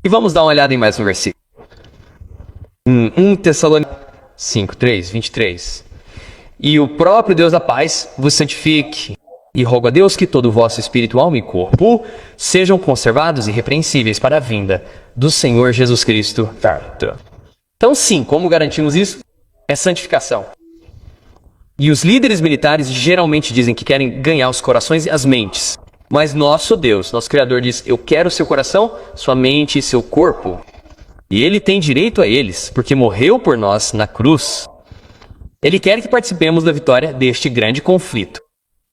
E vamos dar uma olhada em mais um versículo. 1 Tessalonicenses 5:3-23. E o próprio Deus da paz vos santifique, e rogo a Deus que todo o vosso espírito, alma e corpo sejam conservados irrepreensíveis para a vinda do Senhor Jesus Cristo. Então sim, como garantimos isso? É santificação. E os líderes militares geralmente dizem que querem ganhar os corações e as mentes. Mas nosso Deus, nosso Criador, diz: eu quero seu coração, sua mente e seu corpo. E Ele tem direito a eles, porque morreu por nós na cruz. Ele quer que participemos da vitória deste grande conflito.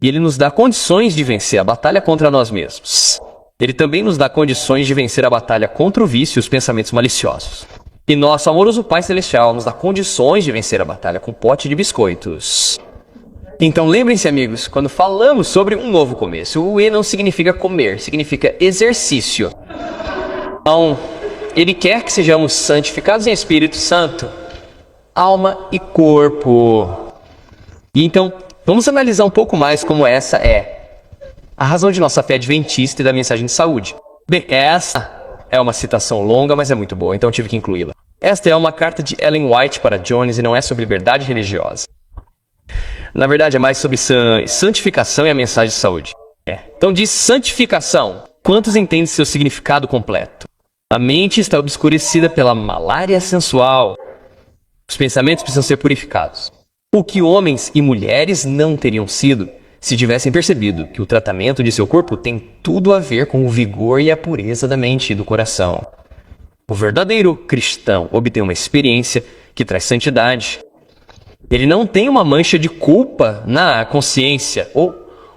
E Ele nos dá condições de vencer a batalha contra nós mesmos. Ele também nos dá condições de vencer a batalha contra o vício e os pensamentos maliciosos. E nosso amoroso Pai Celestial nos dá condições de vencer a batalha com pote de biscoitos. Então lembrem-se, amigos, quando falamos sobre um novo começo, o E não significa comer, significa exercício. Então, Ele quer que sejamos santificados em Espírito Santo, alma e corpo. E então, vamos analisar um pouco mais como essa é a razão de nossa fé adventista e da mensagem de saúde. Bem, essa é uma citação longa, mas é muito boa, então tive que incluí-la. Esta é uma carta de Ellen White para Jones e não é sobre liberdade religiosa. Na verdade, é mais sobre santificação e a mensagem de saúde. Então diz santificação. Quantos entendem seu significado completo? A mente está obscurecida pela malária sensual. Os pensamentos precisam ser purificados. O que homens e mulheres não teriam sido se tivessem percebido que o tratamento de seu corpo tem tudo a ver com o vigor e a pureza da mente e do coração. O verdadeiro cristão obtém uma experiência que traz santidade. Ele não tem uma mancha de culpa na consciência ou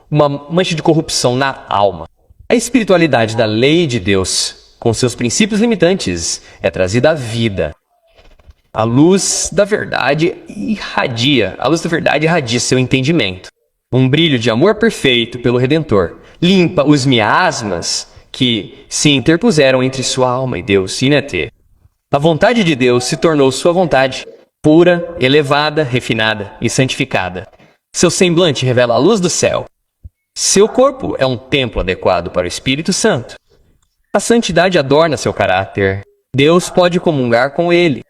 uma mancha de corrupção na alma. A espiritualidade da lei de Deus, com seus princípios limitantes, é trazida à vida. A luz da verdade irradia seu entendimento. Um brilho de amor perfeito pelo Redentor limpa os miasmas que se interpuseram entre sua alma e Deus. A vontade de Deus se tornou sua vontade, pura, elevada, refinada e santificada. Seu semblante revela a luz do céu. Seu corpo é um templo adequado para o Espírito Santo. A santidade adorna seu caráter. Deus pode comungar com ele,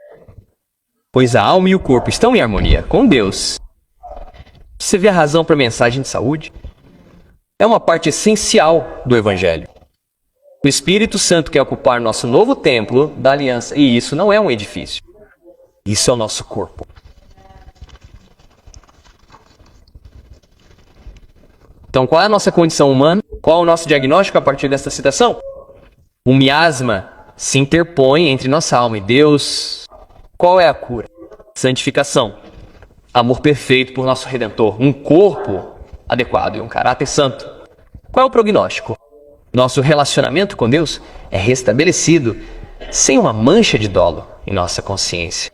pois a alma e o corpo estão em harmonia com Deus. Você vê a razão para a mensagem de saúde? É uma parte essencial do Evangelho. O Espírito Santo quer ocupar nosso novo templo da aliança, e isso não é um edifício. Isso é o nosso corpo. Então, qual é a nossa condição humana? Qual é o nosso diagnóstico a partir desta citação? O miasma se interpõe entre nossa alma e Deus. Qual é a cura? Santificação. Amor perfeito por nosso Redentor. Um corpo adequado e um caráter santo. Qual é o prognóstico? Nosso relacionamento com Deus é restabelecido sem uma mancha de dolo em nossa consciência.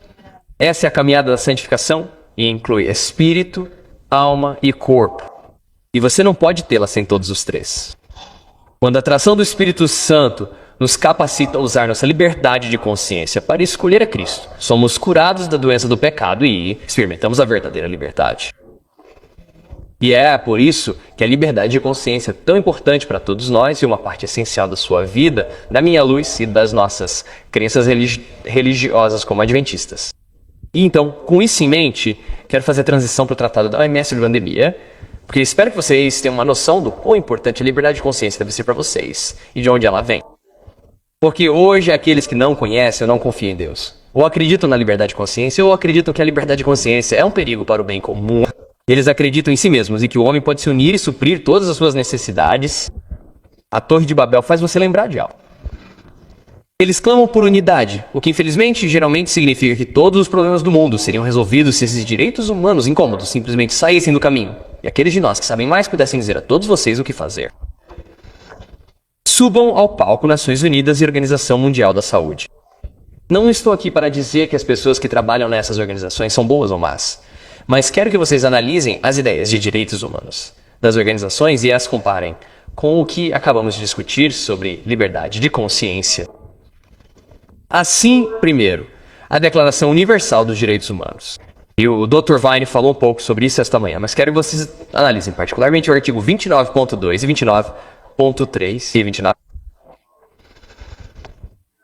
Essa é a caminhada da santificação e inclui espírito, alma e corpo. E você não pode tê-la sem todos os três. Quando a atração do Espírito Santo nos capacita a usar nossa liberdade de consciência para escolher a Cristo, somos curados da doença do pecado e experimentamos a verdadeira liberdade. E é por isso que a liberdade de consciência é tão importante para todos nós e uma parte essencial da sua vida, da minha luz e das nossas crenças religiosas como adventistas. E então, com isso em mente, quero fazer a transição para o Tratado da OMS de Pandemia, porque espero que vocês tenham uma noção do quão importante a liberdade de consciência deve ser para vocês e de onde ela vem. Porque hoje aqueles que não conhecem ou não confiam em Deus, ou acreditam na liberdade de consciência, ou acreditam que a liberdade de consciência é um perigo para o bem comum. Eles acreditam em si mesmos e que o homem pode se unir e suprir todas as suas necessidades. A Torre de Babel faz você lembrar de algo. Eles clamam por unidade, o que infelizmente geralmente significa que todos os problemas do mundo seriam resolvidos se esses direitos humanos incômodos simplesmente saíssem do caminho, e aqueles de nós que sabem mais pudessem dizer a todos vocês o que fazer. Subam ao palco Nações Unidas e Organização Mundial da Saúde. Não estou aqui para dizer que as pessoas que trabalham nessas organizações são boas ou más, mas quero que vocês analisem as ideias de direitos humanos das organizações e as comparem com o que acabamos de discutir sobre liberdade de consciência. Assim, primeiro, a Declaração Universal dos Direitos Humanos. E o Dr. Vine falou um pouco sobre isso esta manhã, mas quero que vocês analisem particularmente o artigo 29.2 e 29.3 e 29.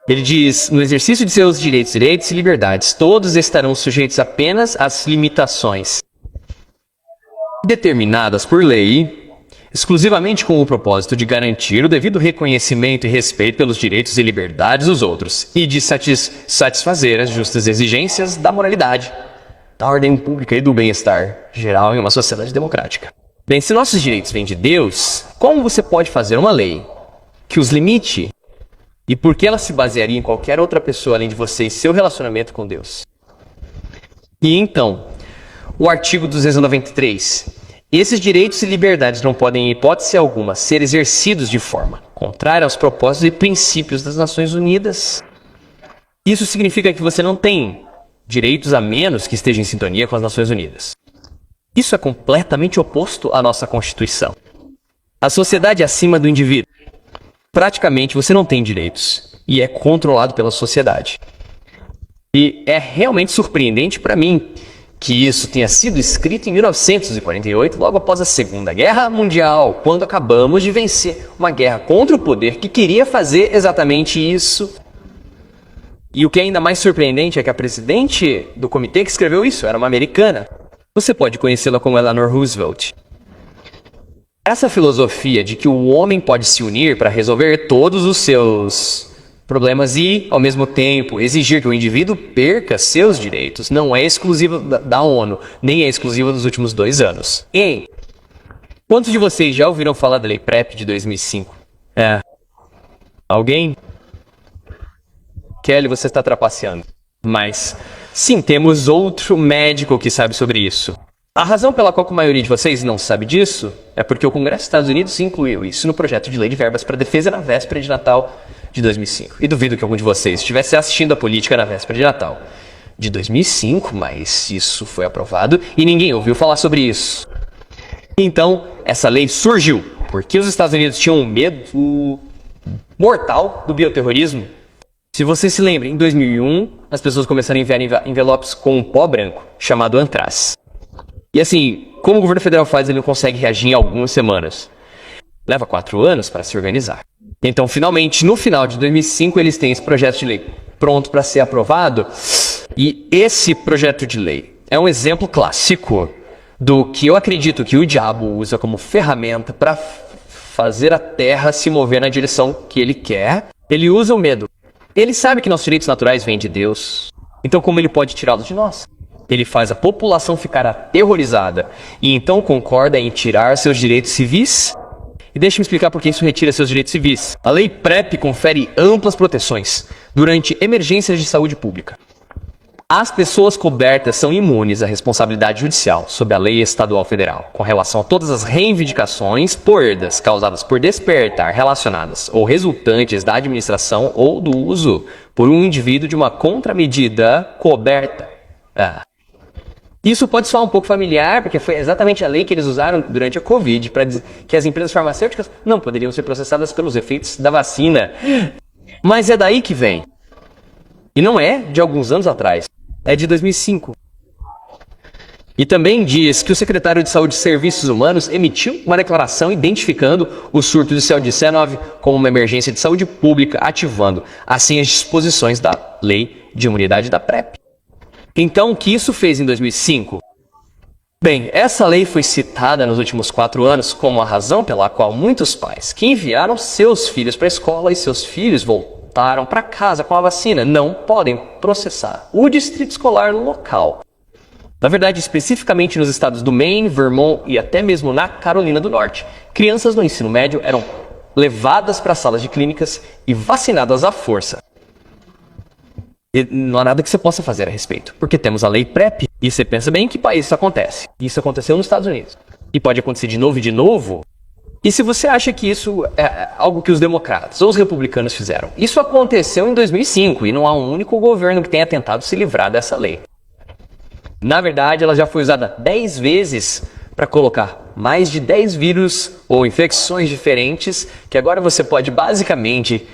Ele diz, no exercício de seus direitos e liberdades, todos estarão sujeitos apenas às limitações determinadas por lei, exclusivamente com o propósito de garantir o devido reconhecimento e respeito pelos direitos e liberdades dos outros, e de satisfazer as justas exigências da moralidade, da ordem pública e do bem-estar geral em uma sociedade democrática. Bem, se nossos direitos vêm de Deus, como você pode fazer uma lei que os limite? E por que ela se basearia em qualquer outra pessoa além de você e seu relacionamento com Deus? E então, o artigo 293. Esses direitos e liberdades não podem, em hipótese alguma, ser exercidos de forma contrária aos propósitos e princípios das Nações Unidas. Isso significa que você não tem direitos a menos que esteja em sintonia com as Nações Unidas. Isso é completamente oposto à nossa Constituição. A sociedade é acima do indivíduo. Praticamente você não tem direitos e é controlado pela sociedade. E é realmente surpreendente para mim que isso tenha sido escrito em 1948, logo após a Segunda Guerra Mundial, quando acabamos de vencer uma guerra contra o poder que queria fazer exatamente isso. E o que é ainda mais surpreendente é que a presidente do comitê que escreveu isso era uma americana. Você pode conhecê-la como Eleanor Roosevelt. Essa filosofia de que o homem pode se unir para resolver todos os seus problemas e, ao mesmo tempo, exigir que o indivíduo perca seus direitos não é exclusiva da ONU, nem é exclusiva dos últimos 2 anos. E quantos de vocês já ouviram falar da Lei PrEP de 2005? Alguém? Kelly, você está trapaceando. Mas, sim, temos outro médico que sabe sobre isso. A razão pela qual a maioria de vocês não sabe disso é porque o Congresso dos Estados Unidos incluiu isso no projeto de lei de verbas para defesa na véspera de Natal de 2005. E duvido que algum de vocês estivesse assistindo a política na véspera de Natal de 2005, mas isso foi aprovado e ninguém ouviu falar sobre isso. Então, essa lei surgiu porque os Estados Unidos tinham um medo mortal do bioterrorismo. Se você se lembra, em 2001, as pessoas começaram a enviar envelopes com um pó branco, chamado antraz. E assim, como o governo federal faz, ele não consegue reagir em algumas semanas. Leva 4 anos para se organizar. Então, finalmente, no final de 2005, eles têm esse projeto de lei pronto para ser aprovado. E esse projeto de lei é um exemplo clássico do que eu acredito que o diabo usa como ferramenta para fazer a terra se mover na direção que ele quer. Ele usa o medo. Ele sabe que nossos direitos naturais vêm de Deus. Então, como ele pode tirá-los de nós? Ele faz a população ficar aterrorizada e então concorda em tirar seus direitos civis. E deixe-me explicar por que isso retira seus direitos civis. A Lei PrEP confere amplas proteções durante emergências de saúde pública. As pessoas cobertas são imunes à responsabilidade judicial sob a lei estadual federal, com relação a todas as reivindicações por perdas causadas por despertar relacionadas ou resultantes da administração ou do uso por um indivíduo de uma contramedida coberta. Isso pode soar um pouco familiar, porque foi exatamente a lei que eles usaram durante a Covid para dizer que as empresas farmacêuticas não poderiam ser processadas pelos efeitos da vacina. Mas é daí que vem. E não é de alguns anos atrás, é de 2005. E também diz que o secretário de Saúde e Serviços Humanos emitiu uma declaração identificando o surto de Covid-19 como uma emergência de saúde pública, ativando assim as disposições da Lei de Imunidade da PrEP. Então, o que isso fez em 2005? Bem, essa lei foi citada nos últimos 4 anos como a razão pela qual muitos pais que enviaram seus filhos para a escola e seus filhos voltaram para casa com a vacina não podem processar o distrito escolar local. Na verdade, especificamente nos estados do Maine, Vermont e até mesmo na Carolina do Norte, crianças no ensino médio eram levadas para salas de clínicas e vacinadas à força. E não há nada que você possa fazer a respeito, porque temos a lei PrEP, e você pensa bem em que país isso acontece. Isso aconteceu nos Estados Unidos. E pode acontecer de novo e de novo. E se você acha que isso é algo que os democratas ou os republicanos fizeram, isso aconteceu em 2005, e não há um único governo que tenha tentado se livrar dessa lei. Na verdade, ela já foi usada 10 vezes para colocar mais de 10 vírus ou infecções diferentes, que agora você pode basicamente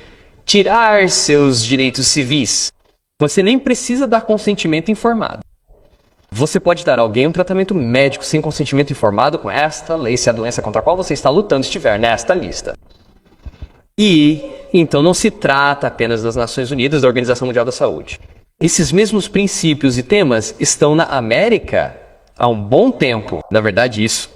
tirar seus direitos civis. Você nem precisa dar consentimento informado. Você pode dar a alguém um tratamento médico sem consentimento informado com esta lei, se a doença contra a qual você está lutando estiver nesta lista. E então não se trata apenas das Nações Unidas, da Organização Mundial da Saúde. Esses mesmos princípios e temas estão na América há um bom tempo. Na verdade, isso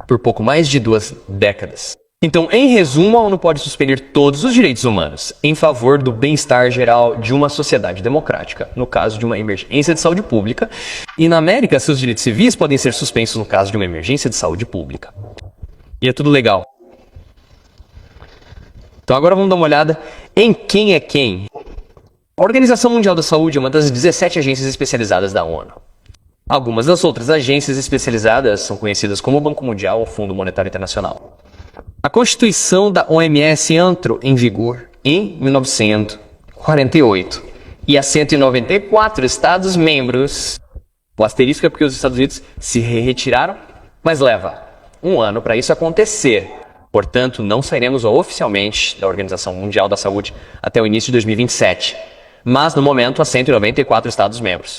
por pouco mais de 2 décadas. Então, em resumo, a ONU pode suspender todos os direitos humanos em favor do bem-estar geral de uma sociedade democrática, no caso de uma emergência de saúde pública. E na América, seus direitos civis podem ser suspensos no caso de uma emergência de saúde pública. E é tudo legal. Então agora vamos dar uma olhada em quem é quem. A Organização Mundial da Saúde é uma das 17 agências especializadas da ONU. Algumas das outras agências especializadas são conhecidas como o Banco Mundial ou Fundo Monetário Internacional. A Constituição da OMS entrou em vigor em 1948 e há 194 Estados-membros. O asterisco é porque os Estados Unidos se retiraram, mas leva um ano para isso acontecer. Portanto, não sairemos oficialmente da Organização Mundial da Saúde até o início de 2027. Mas, no momento, há 194 Estados-membros.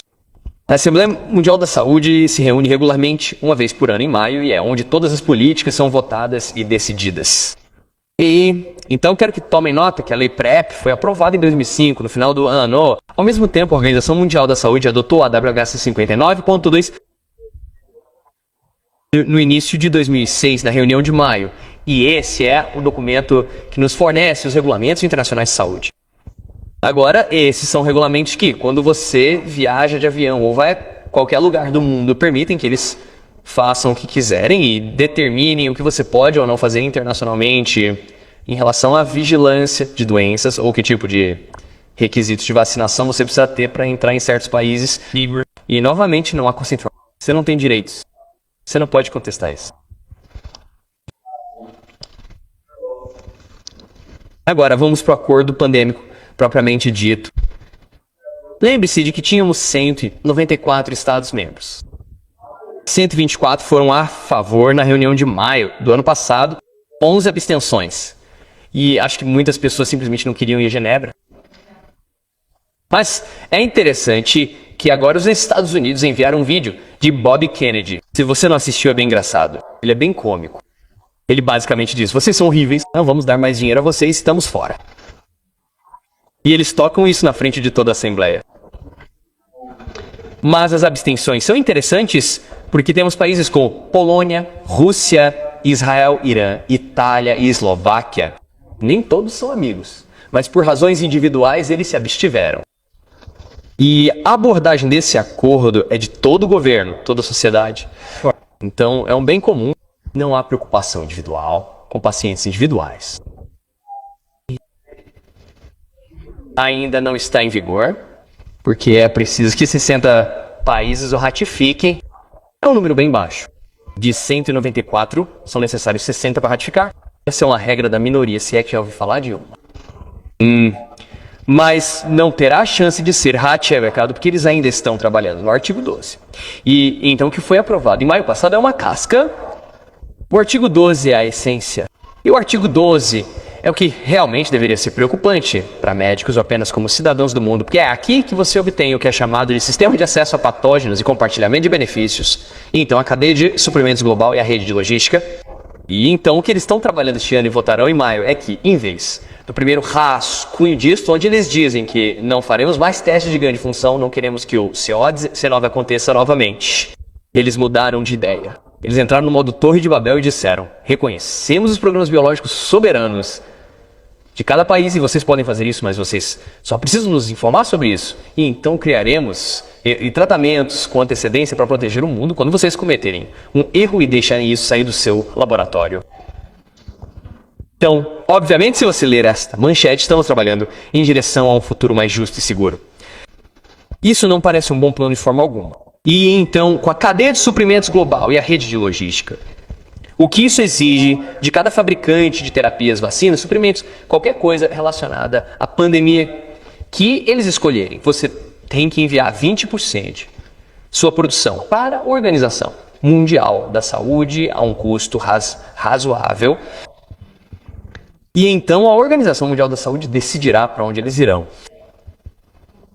A Assembleia Mundial da Saúde se reúne regularmente uma vez por ano em maio e é onde todas as políticas são votadas e decididas. E então quero que tomem nota que a Lei PrEP foi aprovada em 2005, no final do ano. Ao mesmo tempo, a Organização Mundial da Saúde adotou a WHC 59.2 no início de 2006, na reunião de maio. E esse é o documento que nos fornece os regulamentos internacionais de saúde. Agora, esses são regulamentos que, quando você viaja de avião ou vai a qualquer lugar do mundo, permitem que eles façam o que quiserem e determinem o que você pode ou não fazer internacionalmente em relação à vigilância de doenças ou que tipo de requisitos de vacinação você precisa ter para entrar em certos países. E, novamente, não há consentimento. Você não tem direitos. Você não pode contestar isso. Agora, vamos para o acordo pandêmico propriamente dito. Lembre-se de que tínhamos 194 Estados-membros. 124 foram a favor na reunião de maio do ano passado, 11 abstenções. E acho que muitas pessoas simplesmente não queriam ir a Genebra. Mas é interessante que agora os Estados Unidos enviaram um vídeo de Bob Kennedy. Se você não assistiu, é bem engraçado. Ele é bem cômico. Ele basicamente diz: vocês são horríveis, não vamos dar mais dinheiro a vocês, estamos fora. E eles tocam isso na frente de toda a Assembleia. Mas as abstenções são interessantes porque temos países como Polônia, Rússia, Israel, Irã, Itália e Eslováquia. Nem todos são amigos, mas por razões individuais eles se abstiveram. E a abordagem desse acordo é de todo o governo, toda a sociedade. Então é um bem comum, não há preocupação individual com pacientes individuais. Ainda não está em vigor, porque é preciso que 60 países o ratifiquem. É um número bem baixo. De 194, são necessários 60 para ratificar. Essa é uma regra da minoria, se é que já ouvi falar de uma. Mas não terá chance de ser ratificado, porque eles ainda estão trabalhando no artigo 12. E então o que foi aprovado em maio passado é uma casca. O artigo 12 é a essência. E o artigo 12 é o que realmente deveria ser preocupante para médicos ou apenas como cidadãos do mundo, porque é aqui que você obtém o que é chamado de sistema de acesso a patógenos e compartilhamento de benefícios. E então a cadeia de suprimentos global e a rede de logística. E então o que eles estão trabalhando este ano e votarão em maio é que, em vez do primeiro rascunho disso, onde eles dizem que não faremos mais testes de grande função, não queremos que o CO19 aconteça novamente. Eles mudaram de ideia. Eles entraram no modo Torre de Babel e disseram: reconhecemos os programas biológicos soberanos de cada país e vocês podem fazer isso, mas vocês só precisam nos informar sobre isso. E então criaremos tratamentos com antecedência para proteger o mundo quando vocês cometerem um erro e deixarem isso sair do seu laboratório. Então, obviamente, se você ler esta manchete, estamos trabalhando em direção a um futuro mais justo e seguro. Isso não parece um bom plano de forma alguma. E então, com a cadeia de suprimentos global e a rede de logística, o que isso exige de cada fabricante de terapias, vacinas, suprimentos, qualquer coisa relacionada à pandemia que eles escolherem, você tem que enviar 20% sua produção para a Organização Mundial da Saúde a um custo razoável. E então a Organização Mundial da Saúde decidirá para onde eles irão.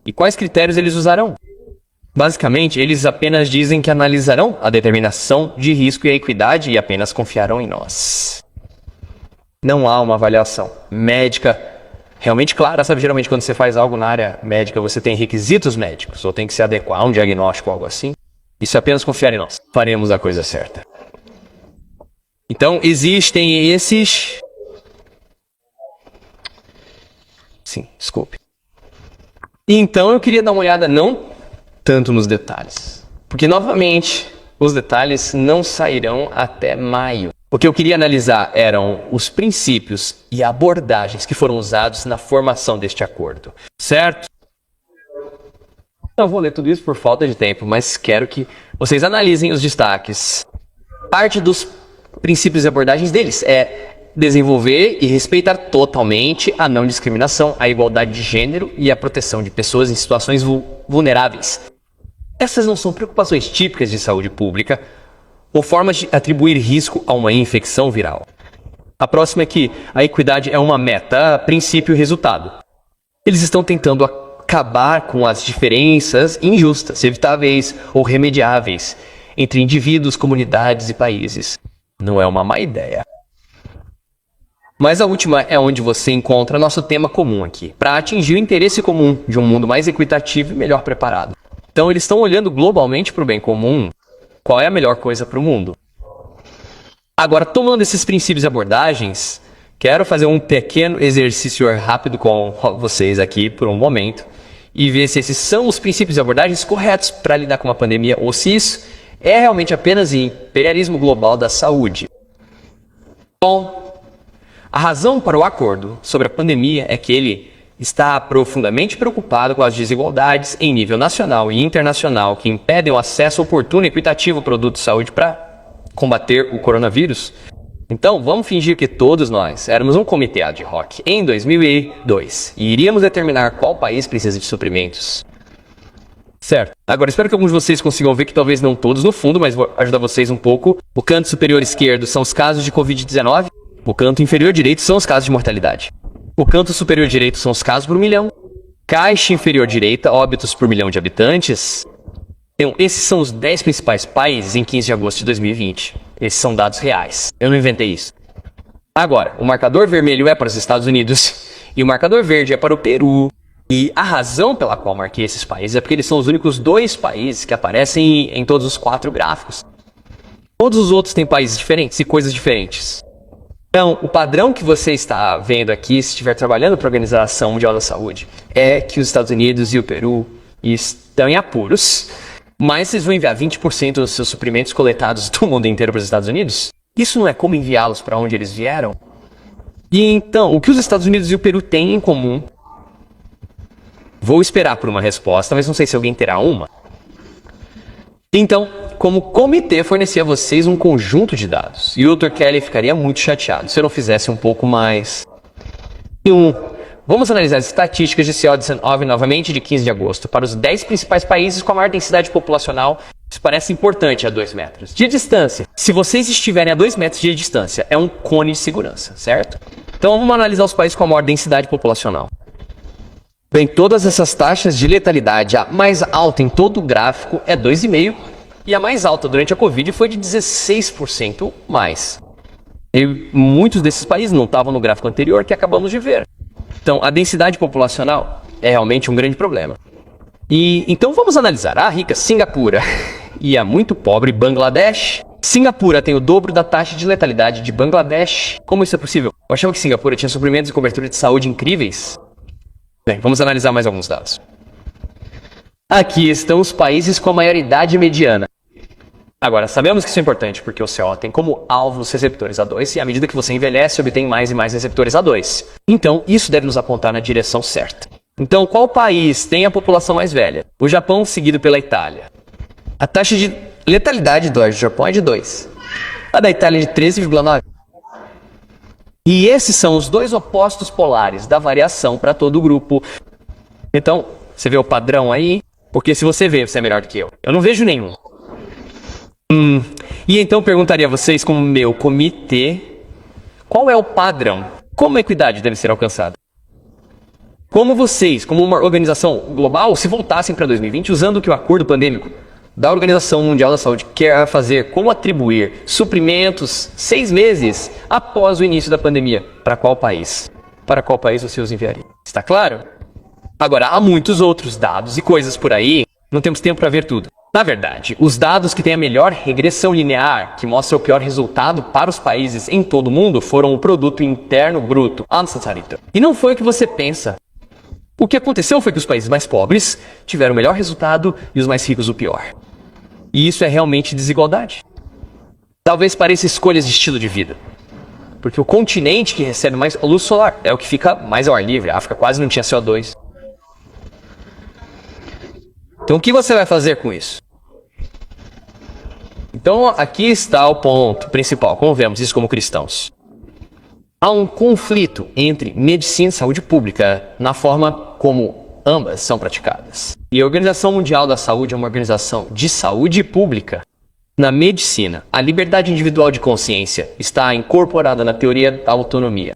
E quais critérios eles usarão? Basicamente, eles apenas dizem que analisarão a determinação de risco e a equidade e apenas confiarão em nós. Não há uma avaliação médica realmente clara, sabe? Geralmente quando você faz algo na área médica, você tem requisitos médicos, ou tem que se adequar a um diagnóstico ou algo assim. Isso é apenas confiar em nós. Faremos a coisa certa. Então, existem esses... Sim, desculpe. Então, eu queria dar uma olhada não tanto nos detalhes. Porque, novamente, os detalhes não sairão até maio. O que eu queria analisar eram os princípios e abordagens que foram usados na formação deste acordo. Certo? Não vou ler tudo isso por falta de tempo, mas quero que vocês analisem os destaques. Parte dos princípios e abordagens deles é desenvolver e respeitar totalmente a não discriminação, a igualdade de gênero e a proteção de pessoas em situações vulneráveis. Essas não são preocupações típicas de saúde pública ou formas de atribuir risco a uma infecção viral. A próxima é que a equidade é uma meta, princípio e resultado. Eles estão tentando acabar com as diferenças injustas, evitáveis ou remediáveis entre indivíduos, comunidades e países. Não é uma má ideia. Mas a última é onde você encontra nosso tema comum aqui, para atingir o interesse comum de um mundo mais equitativo e melhor preparado. Então eles estão olhando globalmente para o bem comum. Qual é a melhor coisa para o mundo? Agora, tomando esses princípios e abordagens, quero fazer um pequeno exercício rápido com vocês aqui por um momento e ver se esses são os princípios e abordagens corretos para lidar com uma pandemia ou se isso é realmente apenas imperialismo global da saúde. Bom, a razão para o acordo sobre a pandemia é que ele está profundamente preocupado com as desigualdades em nível nacional e internacional que impedem o acesso oportuno e equitativo ao produto de saúde para combater o coronavírus. Então, vamos fingir que todos nós éramos um comitê ad hoc em 2002 e iríamos determinar qual país precisa de suprimentos. Certo. Agora, espero que alguns de vocês consigam ver que talvez não todos no fundo, mas vou ajudar vocês um pouco. O canto superior esquerdo são os casos de Covid-19. O canto inferior direito são os casos de mortalidade. O canto superior direito são os casos por milhão. Caixa inferior direita, óbitos por milhão de habitantes. Então, esses são os 10 principais países em 15 de agosto de 2020. Esses são dados reais. Eu não inventei isso. Agora, o marcador vermelho é para os Estados Unidos e o marcador verde é para o Peru. E a razão pela qual marquei esses países é porque eles são os únicos 2 países que aparecem em todos os 4 gráficos. Todos os outros têm países diferentes e coisas diferentes. Então, o padrão que você está vendo aqui, se estiver trabalhando para a Organização Mundial da Saúde, é que os Estados Unidos e o Peru estão em apuros, mas vocês vão enviar 20% dos seus suprimentos coletados do mundo inteiro para os Estados Unidos? Isso não é como enviá-los para onde eles vieram? E então, o que os Estados Unidos e o Peru têm em comum? Vou esperar por uma resposta, mas não sei se alguém terá uma. Então, como comitê, forneci a vocês um conjunto de dados. E o Dr. Kelly ficaria muito chateado se eu não fizesse um pouco mais. Vamos analisar as estatísticas de CO19 novamente de 15 de agosto para os 10 principais países com a maior densidade populacional. Isso parece importante a 2 metros. De distância, se vocês estiverem a 2 metros de distância, é um cone de segurança, certo? Então vamos analisar os países com a maior densidade populacional. Bem, todas essas taxas de letalidade, a mais alta em todo o gráfico é 2,5%, e a mais alta durante a Covid foi de 16% mais. E muitos desses países não estavam no gráfico anterior que acabamos de ver. Então, a densidade populacional é realmente um grande problema. E então vamos analisar a rica Singapura e a muito pobre Bangladesh. Singapura tem o dobro da taxa de letalidade de Bangladesh. Como isso é possível? Eu achava que Singapura tinha suprimentos e cobertura de saúde incríveis. Bem, vamos analisar mais alguns dados. Aqui estão os países com a maior idade mediana. Agora, sabemos que isso é importante porque o CO tem como alvo os receptores A2 e à medida que você envelhece, obtém mais e mais receptores A2. Então, isso deve nos apontar na direção certa. Então, qual país tem a população mais velha? O Japão, seguido pela Itália. A taxa de letalidade do Japão é de 2. A da Itália é de 13,9. E esses são os 2 opostos polares da variação para todo o grupo. Então, você vê o padrão aí? Porque se você vê, você é melhor do que eu. Eu não vejo nenhum. E então eu perguntaria a vocês, como meu comitê, qual é o padrão? Como a equidade deve ser alcançada? Como vocês, como uma organização global, se voltassem para 2020 usando o que o acordo pandêmico da Organização Mundial da Saúde quer fazer como atribuir suprimentos 6 meses após o início da pandemia. Para qual país? Para qual país você os enviaria? Está claro? Agora, há muitos outros dados e coisas por aí, não temos tempo para ver tudo. Na verdade, os dados que têm a melhor regressão linear, que mostra o pior resultado para os países em todo o mundo, foram o Produto Interno Bruto. E não foi o que você pensa. O que aconteceu foi que os países mais pobres tiveram o melhor resultado e os mais ricos o pior. E isso é realmente desigualdade. Talvez pareça escolhas de estilo de vida. Porque o continente que recebe mais luz solar é o que fica mais ao ar livre. A África quase não tinha CO2. Então o que você vai fazer com isso? Então aqui está o ponto principal, como vemos isso como cristãos. Há um conflito entre medicina e saúde pública na forma como ambas são praticadas. E a Organização Mundial da Saúde é uma organização de saúde pública. Na medicina, a liberdade individual de consciência está incorporada na teoria da autonomia.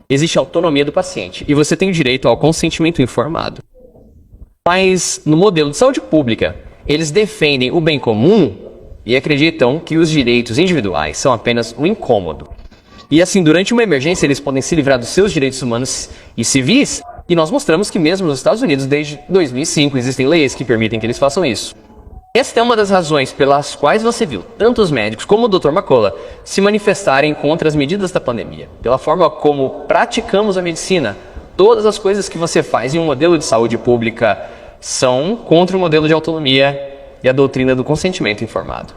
Existe a autonomia do paciente e você tem o direito ao consentimento informado. Mas no modelo de saúde pública, eles defendem o bem comum e acreditam que os direitos individuais são apenas um incômodo. E assim, durante uma emergência, eles podem se livrar dos seus direitos humanos e civis, e nós mostramos que mesmo nos Estados Unidos, desde 2005, existem leis que permitem que eles façam isso. Esta é uma das razões pelas quais você viu tanto os médicos como o Dr. McCullough se manifestarem contra as medidas da pandemia, pela forma como praticamos a medicina. Todas as coisas que você faz em um modelo de saúde pública são contra o modelo de autonomia e a doutrina do consentimento informado.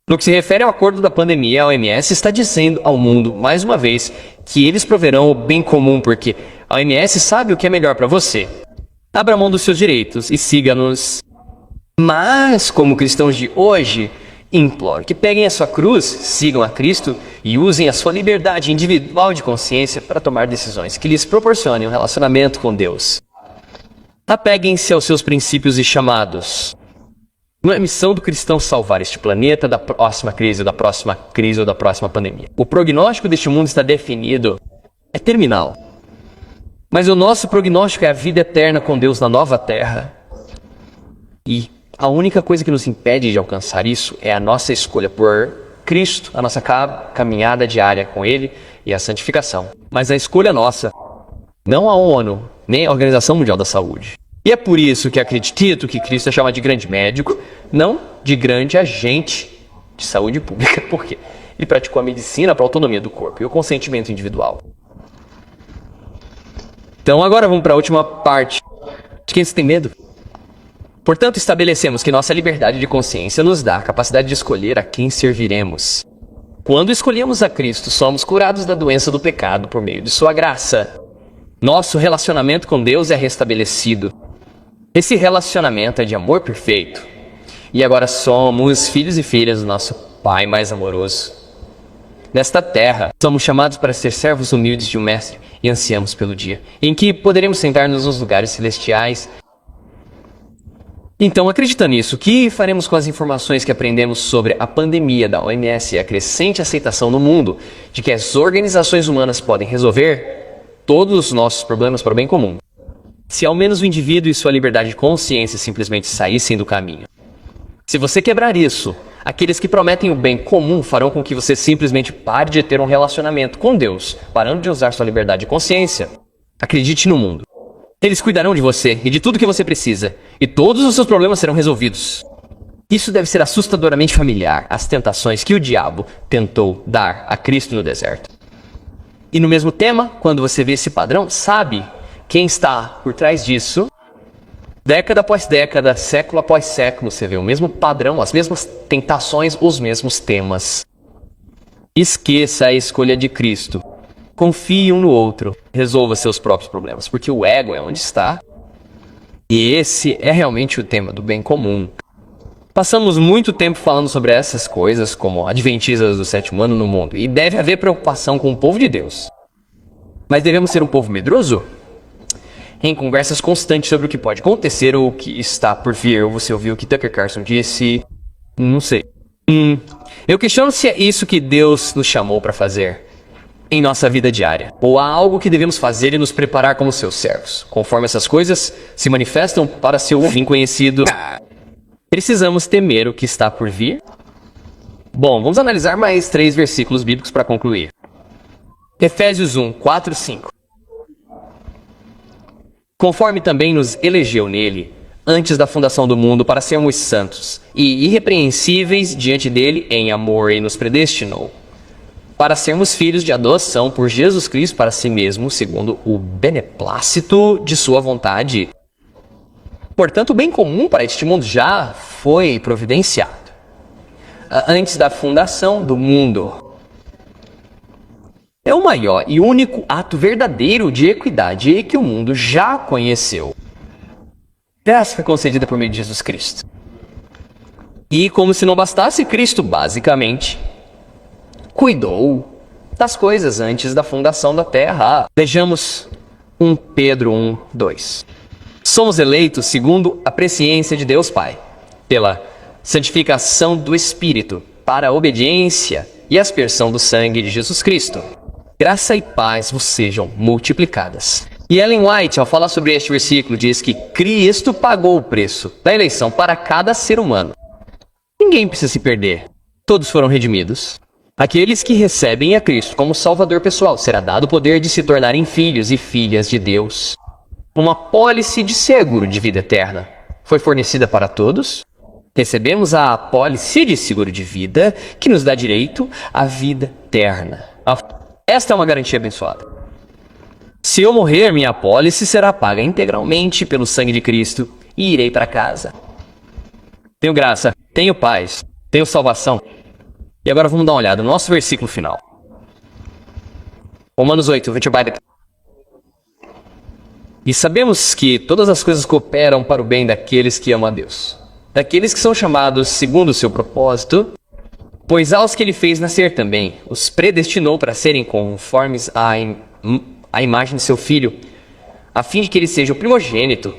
No que se refere ao acordo da pandemia, a OMS está dizendo ao mundo, mais uma vez, que eles proverão o bem comum, porque a OMS sabe o que é melhor para você. Abra mão dos seus direitos e siga-nos. Mas, como cristãos de hoje, imploro que peguem a sua cruz, sigam a Cristo e usem a sua liberdade individual de consciência para tomar decisões que lhes proporcionem um relacionamento com Deus. Apeguem-se aos seus princípios e chamados. Não é missão do cristão salvar este planeta da próxima crise ou da próxima pandemia. O prognóstico deste mundo está definido. É terminal. Mas o nosso prognóstico é a vida eterna com Deus na nova terra. E a única coisa que nos impede de alcançar isso é a nossa escolha por Cristo, a nossa caminhada diária com Ele e a santificação. Mas a escolha é nossa, não a ONU, nem a Organização Mundial da Saúde. E é por isso que acredito que Cristo é chamado de grande médico, não de grande agente de saúde pública. Por quê? Ele praticou a medicina para a autonomia do corpo e o consentimento individual. Então agora vamos para a última parte. De quem você tem medo? Portanto, estabelecemos que nossa liberdade de consciência nos dá a capacidade de escolher a quem serviremos. Quando escolhemos a Cristo, somos curados da doença do pecado por meio de sua graça. Nosso relacionamento com Deus é restabelecido. Esse relacionamento é de amor perfeito. E agora somos filhos e filhas do nosso Pai mais amoroso. Nesta terra, somos chamados para ser servos humildes de um mestre e ansiamos pelo dia em que poderemos sentar-nos nos lugares celestiais. Então, acreditando nisso, o que faremos com as informações que aprendemos sobre a pandemia da OMS e a crescente aceitação no mundo de que as organizações humanas podem resolver todos os nossos problemas para o bem comum? Se ao menos o indivíduo e sua liberdade de consciência simplesmente saíssem do caminho. Se você quebrar isso, aqueles que prometem o bem comum farão com que você simplesmente pare de ter um relacionamento com Deus, parando de usar sua liberdade de consciência. Acredite no mundo. Eles cuidarão de você e de tudo que você precisa, e todos os seus problemas serão resolvidos. Isso deve ser assustadoramente familiar às tentações que o diabo tentou dar a Cristo no deserto. E no mesmo tema, quando você vê esse padrão, sabe quem está por trás disso? Década após década, século após século, você vê o mesmo padrão, as mesmas tentações, os mesmos temas. Esqueça a escolha de Cristo. Confie um no outro. Resolva seus próprios problemas, porque o ego é onde está. E esse é realmente o tema do bem comum. Passamos muito tempo falando sobre essas coisas, como adventistas do sétimo ano no mundo, e deve haver preocupação com o povo de Deus. Mas devemos ser um povo medroso? Em conversas constantes sobre o que pode acontecer ou o que está por vir, você ouviu o que Tucker Carlson disse? Não sei. Eu questiono se é isso que Deus nos chamou para fazer em nossa vida diária. Ou há algo que devemos fazer e nos preparar como seus servos, conforme essas coisas se manifestam para seu fim conhecido. Precisamos temer o que está por vir? Bom, vamos analisar mais 3 versículos bíblicos para concluir. Efésios 1, 4 e 5. Conforme também nos elegeu nele, antes da fundação do mundo, para sermos santos e irrepreensíveis diante dele em amor, e nos predestinou para sermos filhos de adoção por Jesus Cristo para si mesmo, segundo o beneplácito de sua vontade. Portanto, o bem comum para este mundo já foi providenciado antes da fundação do mundo. É o maior e único ato verdadeiro de equidade que o mundo já conheceu. Graça foi concedida por meio de Jesus Cristo. E como se não bastasse, Cristo basicamente cuidou das coisas antes da fundação da terra. Vejamos 1 Pedro 1, 2. Somos eleitos segundo a presciência de Deus Pai, pela santificação do Espírito, para a obediência e aspersão do sangue de Jesus Cristo. Graça e paz vos sejam multiplicadas. E Ellen White, ao falar sobre este versículo, diz que Cristo pagou o preço da eleição para cada ser humano. Ninguém precisa se perder. Todos foram redimidos. Aqueles que recebem a Cristo como Salvador pessoal, será dado o poder de se tornarem filhos e filhas de Deus. Uma apólice de seguro de vida eterna foi fornecida para todos. Recebemos a apólice de seguro de vida que nos dá direito à vida eterna. Esta é uma garantia abençoada. Se eu morrer, minha apólice será paga integralmente pelo sangue de Cristo e irei para casa. Tenho graça, tenho paz, tenho salvação. E agora vamos dar uma olhada no nosso versículo final. Romanos 8, E sabemos que todas as coisas cooperam para o bem daqueles que amam a Deus, daqueles que são chamados segundo o seu propósito, pois aos que ele fez nascer também, os predestinou para serem conformes à imagem de seu Filho, a fim de que ele seja o primogênito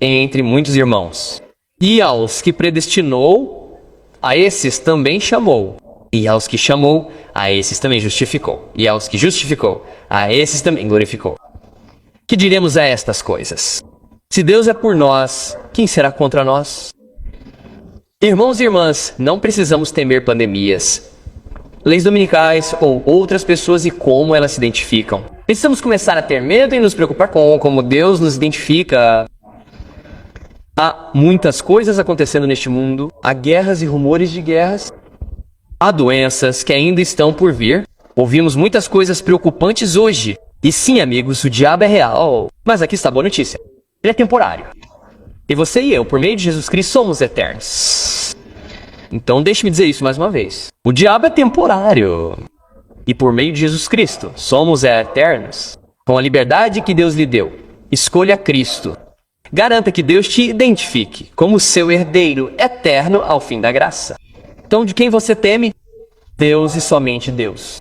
entre muitos irmãos. E aos que predestinou, a esses também chamou. E aos que chamou, a esses também justificou. E aos que justificou, a esses também glorificou. Que diremos a estas coisas? Se Deus é por nós, quem será contra nós? Irmãos e irmãs, não precisamos temer pandemias, leis dominicais ou outras pessoas e como elas se identificam. Precisamos começar a ter medo e nos preocupar com como Deus nos identifica. Há muitas coisas acontecendo neste mundo, há guerras e rumores de guerras. Há doenças que ainda estão por vir. Ouvimos muitas coisas preocupantes hoje. E sim, amigos, o diabo é real. Mas aqui está a boa notícia. Ele é temporário. E você e eu, por meio de Jesus Cristo, somos eternos. Então deixe-me dizer isso mais uma vez. O diabo é temporário. E por meio de Jesus Cristo, somos eternos. Com a liberdade que Deus lhe deu, escolha Cristo. Garanta que Deus te identifique como seu herdeiro eterno ao fim da graça. Então, de quem você teme? Deus e somente Deus.